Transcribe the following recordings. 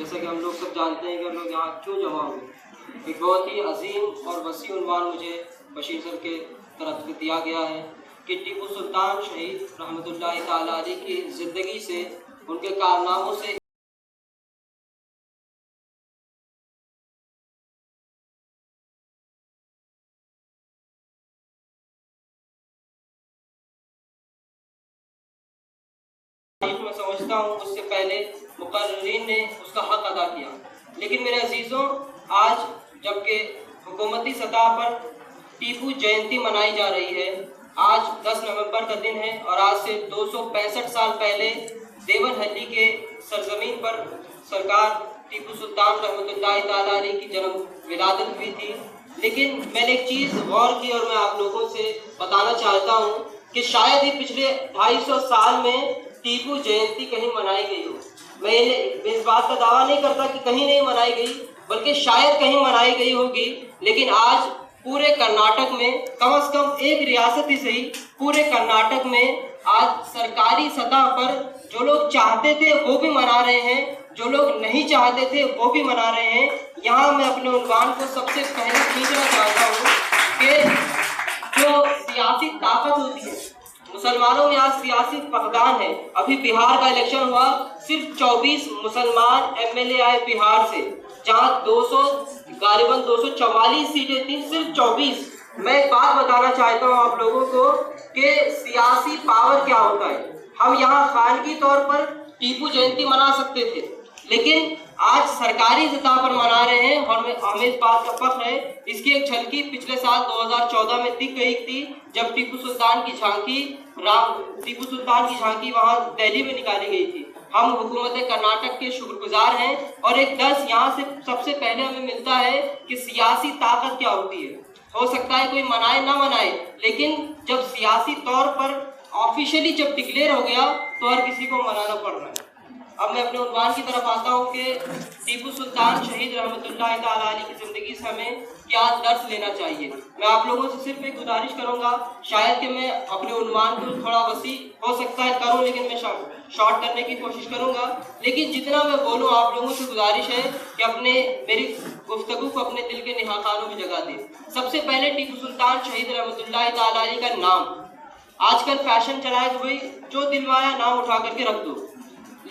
جیسا کہ ہم لوگ سب جانتے ہیں کہ ہم لوگ یہاں کیوں جمع ہوئے. ایک بہت ہی عظیم اور وسیع عنوان مجھے بشیر سر کے طرف سے دیا گیا ہے کہ ٹیپو سلطان شہید رحمۃ اللہ تعالیٰ علیہ کی زندگی سے، ان کے کارناموں سے میں سمجھتا ہوں اس سے پہلے مقررین نے اس کا حق ادا کیا. لیکن میرے عزیزوں، آج جبکہ حکومتی سطح پر ٹیپو جینتی منائی جا رہی ہے، آج 10 نومبر کا دن ہے اور آج سے 265 سال پہلے دیون ہلی کے سرزمین پر سرکار ٹیپو سلطان رحمۃ اللہ تعالیٰ علیہ کی جنم ولادت ہوئی تھی. لیکن میں نے ایک چیز غور کی اور میں آپ لوگوں سے بتانا چاہتا ہوں کہ شاید ہی پچھلے 250 سال میں ٹیپو جینتی کہیں منائی گئی ہو. میں اس بات کا دعویٰ نہیں کرتا کہ کہیں نہیں منائی گئی، بلکہ شاید کہیں منائی گئی ہوگی. لیکن آج پورے کرناٹک میں، کم از کم ایک ریاست ہی صحیح، پورے کرناٹک میں آج سرکاری سطح پر جو لوگ چاہتے تھے وہ بھی منا رہے ہیں، جو لوگ نہیں چاہتے تھے وہ بھی منا رہے ہیں. یہاں میں اپنے عنوان کو سب سے پہلے کھینچنا چاہتا ہوں کہ جو سیاسی طاقت ہوتی ہے، مسلمانوں میں آج سیاسی فقدان ہے. ابھی بہار کا الیکشن ہوا، صرف 24 مسلمان MLA آئے بہار سے، جہاں غالباً 244 سیٹیں تھیں، صرف 24. میں ایک بات بتانا چاہتا ہوں آپ لوگوں کو کہ سیاسی پاور کیا ہوتا ہے. ہم یہاں خانگی طور پر ٹیپو جینتی منا سکتے تھے، لیکن آج سرکاری سطح پر منا رہے ہیں اور ہمیں اس بات کا فخر ہے. اس کی ایک جھلکی پچھلے سال 2014 میں دکھ گئی تھی، جب ٹیپو سلطان کی جھانکی وہاں دہلی میں نکالی گئی تھی. ہم حکومت کرناٹک کے شکر گزار ہیں اور ایک درس یہاں سے سب سے پہلے ہمیں ملتا ہے کہ سیاسی طاقت کیا ہوتی ہے. ہو سکتا ہے کوئی منائے نہ منائے، لیکن جب سیاسی طور پر آفیشلی جب ڈکلیئر ہو گیا تو ہر کسی کو منانا پڑ رہا ہے. اب میں اپنے عنوان کی طرف آتا ہوں کہ ٹیپو سلطان شہید رحمۃ اللہ تعالیٰ علیہ کی زندگی سے ہمیں کیا درس لینا چاہیے. میں آپ لوگوں سے صرف ایک گزارش کروں گا، شاید کہ میں اپنے عنوان کو تھوڑا وسیع ہو سکتا ہے کروں، لیکن میں شارٹ کرنے کی کوشش کروں گا. لیکن جتنا میں بولوں آپ لوگوں سے گزارش ہے کہ میری گفتگو کو اپنے دل کے نہا خانوں میں جگہ دیں. سب سے پہلے ٹیپو سلطان شہید رحمۃ اللہ تعالیٰ علیہ کا نام. آج کل فیشن چلا ہے کہ بھائی جو دل میں آیا نام اٹھا کر کے رکھ دو،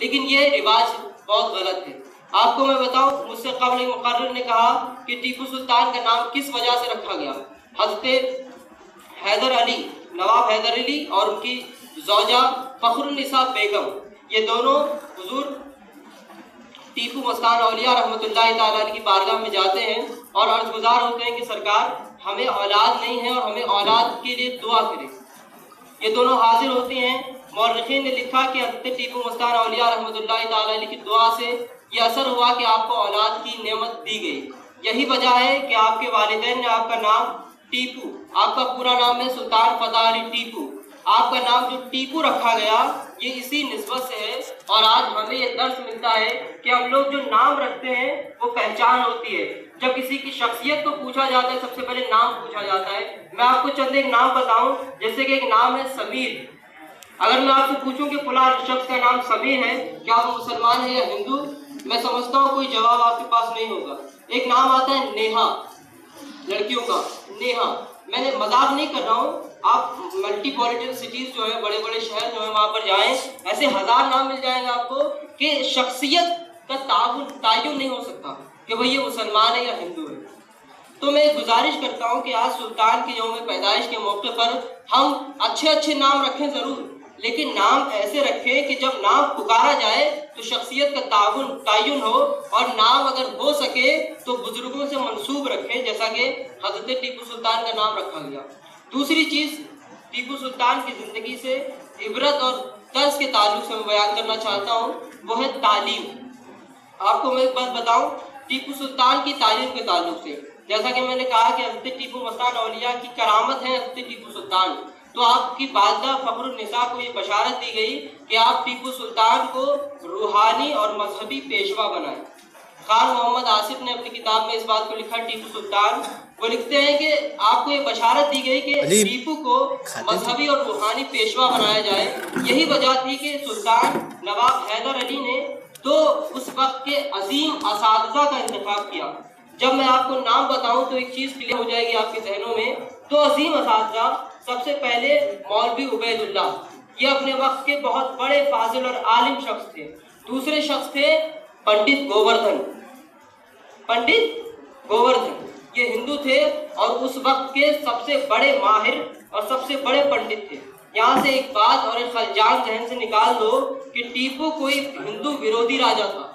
لیکن یہ رواج بہت غلط ہے. آپ کو میں بتاؤں، مجھ سے قبل مقرر نے کہا کہ ٹیپو سلطان کا نام کس وجہ سے رکھا گیا. حضرت حیدر علی، نواب حیدر علی اور ان کی زوجہ فخر النساء بیگم، یہ دونوں حضور ٹیپو مستان اولیاء رحمۃ اللہ تعالیٰ کی بارگاہ میں جاتے ہیں اور عرض گزار ہوتے ہیں کہ سرکار ہمیں اولاد نہیں ہے اور ہمیں اولاد کے لیے دعا کریں. یہ دونوں حاضر ہوتے ہیں. مورخین نے لکھا کہ حضرت ٹیپو مستان اولیاء رحمۃ اللہ تعالیٰ علیہ کی دعا سے یہ اثر ہوا کہ آپ کو اولاد کی نعمت دی گئی. یہی وجہ ہے کہ آپ کے والدین نے آپ کا نام ٹیپو، آپ کا پورا نام ہے سلطان فتح علی ٹیپو، آپ کا نام جو ٹیپو رکھا گیا یہ اسی نسبت سے ہے. اور آج ہمیں یہ درس ملتا ہے کہ ہم لوگ جو نام رکھتے ہیں وہ پہچان ہوتی ہے. جب کسی کی شخصیت کو پوچھا جاتا ہے سب سے پہلے نام پوچھا جاتا ہے. میں آپ کو چند ایک نام بتاؤں، جیسے کہ ایک نام ہے سمیر. اگر میں آپ سے پوچھوں کہ فلاں شخص کا نام سمیر ہے، کیا وہ مسلمان ہے یا ہندو، میں سمجھتا ہوں کوئی جواب آپ کے پاس نہیں ہوگا. ایک نام آتا ہے نیہا، لڑکیوں کا نیہا. میں نے مذاق نہیں کر رہا ہوں، آپ ملٹی پولیٹن سٹیز جو ہے، بڑے بڑے شہر جو ہے وہاں پر جائیں، ایسے ہزار نام مل جائیں گے آپ کو کہ شخصیت کا تعین نہیں ہو سکتا کہ بھئی یہ مسلمان ہے یا ہندو ہے. تو میں گزارش کرتا ہوں کہ آج سلطان کی یوم پیدائش کے موقع پر ہم اچھے نام رکھیں ضرور، لیکن نام ایسے رکھیں کہ جب نام پکارا جائے تو شخصیت کا تعین ہو، اور نام اگر ہو سکے تو بزرگوں سے منسوب رکھیں، جیسا کہ حضرت ٹیپو سلطان کا نام رکھا گیا. دوسری چیز ٹیپو سلطان کی زندگی سے عبرت اور درس کے تعلق سے میں بیان کرنا چاہتا ہوں، وہ ہے تعلیم. آپ کو میں ایک بات بتاؤں ٹیپو سلطان کی تعلیم کے تعلق سے. جیسا کہ میں نے کہا کہ حضرت ٹیپو مستان اولیاء کی کرامت ہے حضرت ٹیپو سلطان، تو آپ کی والدہ فخر النساء کو یہ بشارت دی گئی کہ آپ ٹیپو سلطان کو روحانی اور مذہبی پیشوا بنائیں. خان محمد آصف نے اپنی کتاب میں اس بات کو لکھا، ٹیپو سلطان، وہ لکھتے ہیں کہ آپ کو یہ بشارت دی گئی کہ ٹیپو کو مذہبی اور روحانی پیشوا بنایا جائے. یہی وجہ تھی کہ سلطان نواب حیدر علی نے تو اس وقت کے عظیم اساتذہ کا انتخاب کیا۔ جب میں آپ کو نام بتاؤں تو ایک چیز کلیئر ہو جائے گی آپ کے ذہنوں میں۔ تو عظیم اساتذہ، سب سے پہلے مولوی عبید اللہ، یہ اپنے وقت کے بہت بڑے فاضل اور عالم شخص تھے۔ دوسرے شخص تھے پنڈت گووردھن۔ پنڈت گووردھن یہ ہندو تھے اور اس وقت کے سب سے بڑے ماہر اور سب سے بڑے پنڈت تھے۔ یہاں سے ایک بات اور ایک خلجان ذہن سے نکال دو کہ ٹیپو کوئی ہندو ویرودھی راجا تھا،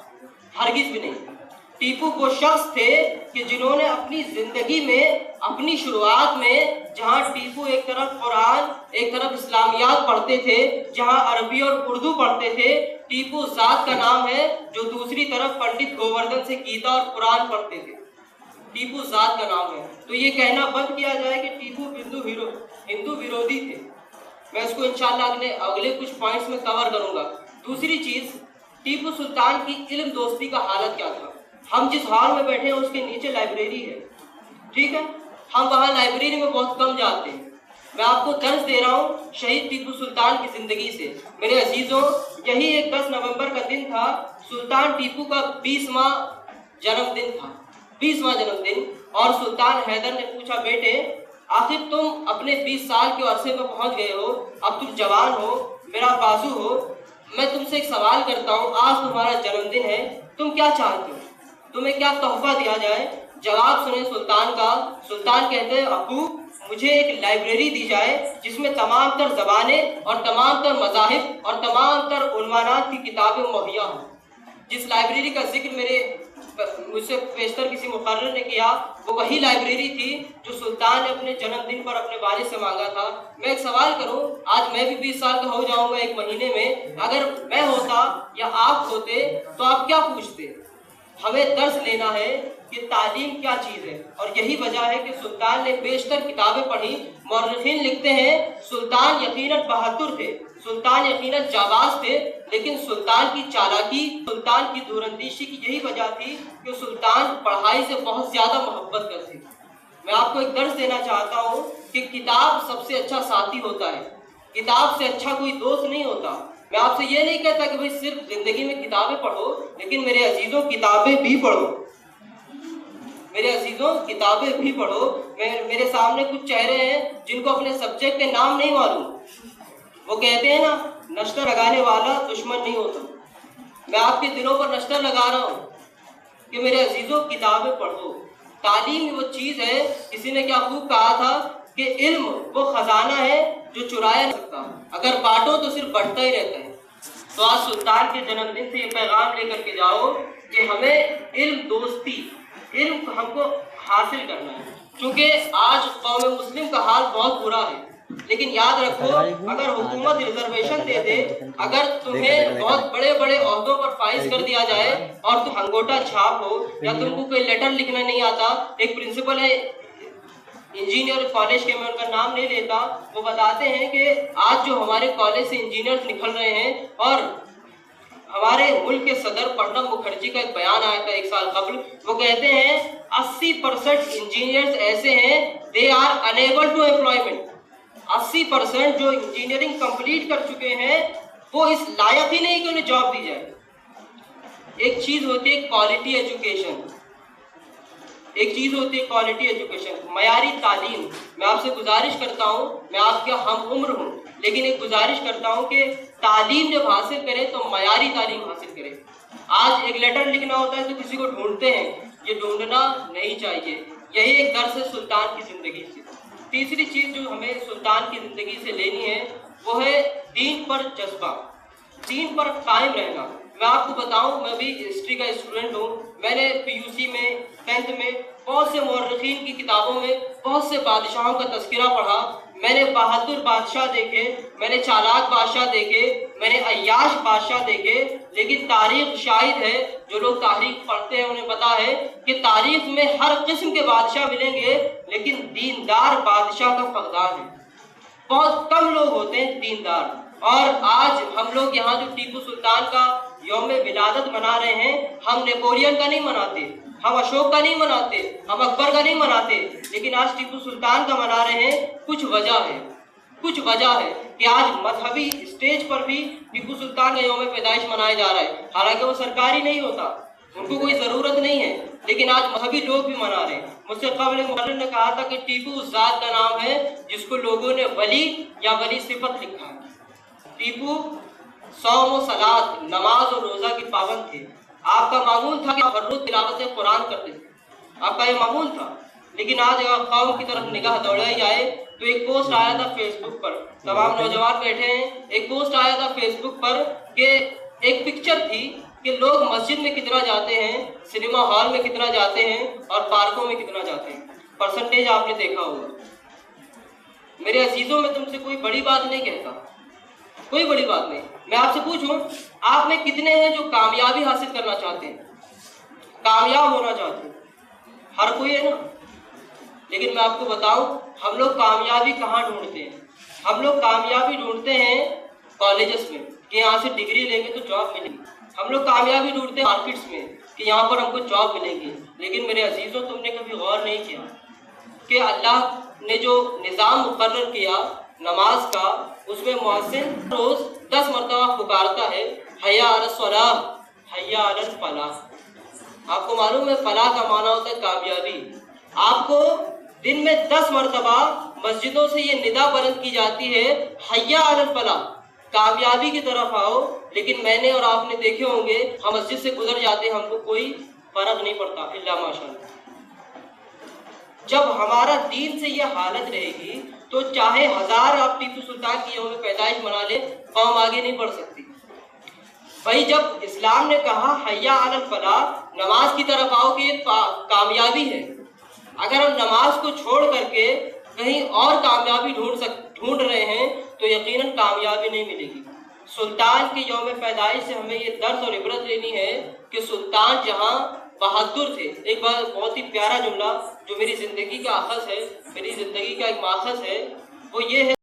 ہرگز بھی نہیں۔ ٹیپو وہ شخص تھے کہ جنہوں نے اپنی زندگی میں، اپنی شروعات میں، جہاں ٹیپو ایک طرف قرآن ایک طرف اسلامیات پڑھتے تھے، جہاں عربی اور اردو پڑھتے تھے، ٹیپو ذات کا نام ہے جو دوسری طرف پنڈت گووردھن سے گیتا اور قرآن پڑھتے تھے۔ ٹیپو ذات کا نام ہے۔ تو یہ کہنا بند کیا جائے کہ ٹیپو ہندو ویرودھی تھے۔ میں اس کو انشاءاللہ اگلے کچھ پوائنٹس میں کور کروں گا۔ دوسری چیز، ٹیپو سلطان کی علم دوستی کا حالت کیا تھا؟ ہم جس ہال میں بیٹھے ہیں اس کے نیچے لائبریری ہے، ٹھیک ہے؟ ہم وہاں لائبریری میں بہت کم جاتے ہیں۔ میں آپ کو درس دے رہا ہوں شہید ٹیپو سلطان کی زندگی سے۔ میرے عزیزوں، یہی ایک 10 نومبر کا دن تھا، سلطان ٹیپو کا 20واں جنم دن تھا، 20واں جنم دن۔ اور سلطان حیدر نے پوچھا، بیٹے آخر تم اپنے 20 سال کے عرصے میں پہنچ گئے ہو، اب تم جوان ہو، میرا بازو ہو، میں تم سے ایک سوال کرتا ہوں، آج تمہارا جنم دن ہے، تم کیا چاہتے ہو؟ تمہیں کیا تحفہ دیا جائے؟ جواب سنیں سلطان کا۔ سلطان کہتے ہیں، ابو مجھے ایک لائبریری دی جائے جس میں تمام تر زبانیں اور تمام تر مذاہب اور تمام تر عنوانات کی کتابیں مہیا ہوں۔ جس لائبریری کا ذکر مجھ سے پیشتر کسی مقرر نے کیا، وہ وہی لائبریری تھی جو سلطان نے اپنے جنم دن پر اپنے والد سے مانگا تھا۔ میں ایک سوال کروں، آج میں بھی 20 سال کا ہو جاؤں گا ایک مہینے میں، اگر میں ہوتا یا آپ ہوتے تو آپ کیا پوچھتے؟ ہمیں درس لینا ہے کہ تعلیم کیا چیز ہے، اور یہی وجہ ہے کہ سلطان نے بیشتر کتابیں پڑھی۔ مورخین لکھتے ہیں سلطان یقیناً بہادر تھے، سلطان یقیناً جانباز تھے، لیکن سلطان کی چالاکی، سلطان کی دور اندیشی کی یہی وجہ تھی کہ سلطان پڑھائی سے بہت زیادہ محبت کرتے تھے۔ میں آپ کو ایک درس دینا چاہتا ہوں کہ کتاب سب سے اچھا ساتھی ہوتا ہے، کتاب سے اچھا کوئی دوست نہیں ہوتا۔ میں آپ سے یہ نہیں کہتا کہ بھئی صرف زندگی میں کتابیں پڑھو، لیکن میرے عزیزوں کتابیں بھی پڑھو، میرے عزیزوں کتابیں بھی پڑھو۔ میرے سامنے کچھ چہرے ہیں جن کو اپنے سبجیکٹ کے نام نہیں معلوم۔ وہ کہتے ہیں نا، نشتر لگانے والا دشمن نہیں ہوتا۔ میں آپ کے دلوں پر نشتر لگا رہا ہوں کہ میرے عزیزوں کتابیں پڑھو۔ تعلیم وہ چیز ہے، کسی نے کیا خوب کہا تھا کہ علم وہ خزانہ ہے جو چرایا نہیں سکتا، اگر بانٹو تو صرف بڑھتا ہی رہتا ہے۔ تو آج سلطان کے جنم دن سے یہ پیغام لے کر کے جاؤ کہ ہمیں علم دوستی، علم ہم کو حاصل کرنا ہے، کیونکہ آج قوم مسلم کا حال بہت برا ہے۔ لیکن یاد رکھو، اگر حکومت ریزرویشن دے دے، اگر تمہیں بہت بڑے بڑے عہدوں پر فائز کر دیا جائے اور تم انگوٹا چھاپ ہو، یا تم کو کوئی لیٹر لکھنا نہیں آتا۔ ایک پرنسپل ہے انجینئر کالج کے، میں ان کا نام نہیں لیتا، وہ بتاتے ہیں کہ آج جو ہمارے کالج سے انجینئرز نکل رہے ہیں، اور ہمارے ملک کے صدر پرنب مکھرجی کا ایک بیان آیا تھا 1 سال قبل، وہ کہتے ہیں 80% انجینئرز ایسے ہیں they are unable to employment۔ 80% جو انجینئرنگ کمپلیٹ کر چکے ہیں وہ اس لائق ہی نہیں کہ انہیں جاب دی جائے۔ ایک چیز ہوتی ہے کوالٹی ایجوکیشن، ایک چیز ہوتی ہے کوالٹی ایجوکیشن، معیاری تعلیم۔ میں آپ سے گزارش کرتا ہوں، میں آپ کے ہم عمر ہوں، لیکن ایک گزارش کرتا ہوں کہ تعلیم جب حاصل کریں تو معیاری تعلیم حاصل کریں۔ آج ایک لیٹر لکھنا ہوتا ہے تو کسی کو ڈھونڈتے ہیں، یہ ڈھونڈنا نہیں چاہیے۔ یہی ایک درس ہے سلطان کی زندگی سے۔ تیسری چیز جو ہمیں سلطان کی زندگی سے لینی ہے وہ ہے دین پر جذبہ، دین پر قائم رہنا۔ میں آپ کو بتاؤں، میں بھی ہسٹری کا اسٹوڈنٹ ہوں، میں نے PUC میں 10th میں بہت سے مورخین کی کتابوں میں بہت سے بادشاہوں کا تذکرہ پڑھا۔ میں نے بہادر بادشاہ دیکھے، میں نے چالاک بادشاہ دیکھے، میں نے عیاش بادشاہ دیکھے، لیکن تاریخ شاہد ہے، جو لوگ تاریخ پڑھتے ہیں انہیں پتا ہے کہ تاریخ میں ہر قسم کے بادشاہ ملیں گے، لیکن دیندار بادشاہ کا فقدان ہے۔ بہت کم لوگ ہوتے ہیں دیندار۔ اور آج ہم لوگ یہاں جو ٹیپو سلطان کا یوم ولادت منا رہے ہیں، ہم نیپولین کا نہیں مناتے، ہم اشوک کا نہیں مناتے، ہم اکبر کا نہیں مناتے، لیکن آج ٹیپو سلطان کا منا رہے ہیں۔ کچھ وجہ ہے، کچھ وجہ ہے کہ آج مذہبی اسٹیج پر بھی ٹیپو سلطان کا یوم پیدائش منایا جا رہا ہے، حالانکہ وہ سرکاری نہیں ہوتا، ان کو کوئی ضرورت نہیں ہے، لیکن آج مذہبی لوگ بھی منا رہے ہیں۔ مجھ سے قبل مقرر نے کہا تھا کہ ٹیپو اس ذات کا نام ہے جس کو لوگوں نے ولی یا ولی صفت لکھا ہے۔ ٹیپو صوم و صلات، نماز اور روزہ کی پابند تھے۔ آپ کا معمول تھا کہ آپ ہر روز تلاوت قرآن کرتے تھے، آپ کا یہ معمول تھا، لیکن آج اگر قوم کی طرف نگاہ دوڑائی جائے تو ایک پوسٹ آیا تھا فیس بک پر، تمام نوجوان بیٹھے ہیں، ایک پوسٹ آیا تھا فیس بک پر کہ ایک پکچر تھی کہ لوگ مسجد میں کتنا جاتے ہیں، سنیما ہال میں کتنا جاتے ہیں اور پارکوں میں کتنا جاتے ہیں، پرسنٹیج آپ نے دیکھا ہوگا۔ میرے عزیزوں، میں تم سے کوئی بڑی بات نہیں کہتا، کوئی بڑی بات نہیں، میں آپ سے پوچھوں آپ میں کتنے ہیں جو کامیابی حاصل کرنا چاہتے ہیں، کامیاب ہونا چاہتے ہیں؟ ہر کوئی ہے نا، لیکن میں آپ کو بتاؤں ہم لوگ کامیابی کہاں ڈھونڈتے ہیں؟ ہم لوگ کامیابی ڈھونڈتے ہیں کالجز میں کہ یہاں سے ڈگری لیں گے تو جاب ملے گی، ہم لوگ کامیابی ڈھونڈتے ہیں مارکیٹس میں کہ یہاں پر ہم کو جاب ملے گی، لیکن میرے عزیزوں تم نے کبھی غور نہیں کیا کہ اللہ نے جو نظام مقرر کیا نماز کا، اس میں مؤذن روز 10 مرتبہ پکارتا ہے حی علی الصلاۃ، حی علی الفلاح۔ آپ کو معلوم ہے فلاح کا معنی ہوتا ہے کامیابی۔ آپ کو دن میں 10 مرتبہ مسجدوں سے یہ ندا بلند کی جاتی ہے حی علی الفلاح، کامیابی کی طرف آؤ، لیکن میں نے اور آپ نے دیکھے ہوں گے ہم مسجد سے گزر جاتے ہیں، ہم کو کوئی فرق نہیں پڑتا الا ماشاءاللہ۔ جب ہمارا دین سے یہ حالت رہے گی تو چاہے 1000 آپ ٹیپو سلطان کی یوم پیدائش منا لیں، قوم آگے نہیں بڑھ سکتی۔ بھائی جب اسلام نے کہا حی علی الفلاح، نماز کی طرف آؤ کہ یہ کامیابی ہے، اگر ہم نماز کو چھوڑ کر کے کہیں اور کامیابی ڈھونڈ رہے ہیں تو یقیناً کامیابی نہیں ملے گی۔ سلطان کے یوم پیدائش سے ہمیں یہ درس اور عبرت لینی ہے کہ سلطان جہاں بہادر تھے۔ ایک بہت ہی پیارا جملہ جو میری زندگی کا اخذ ہے، میری زندگی کا ایک ماخذ ہے، وہ یہ ہے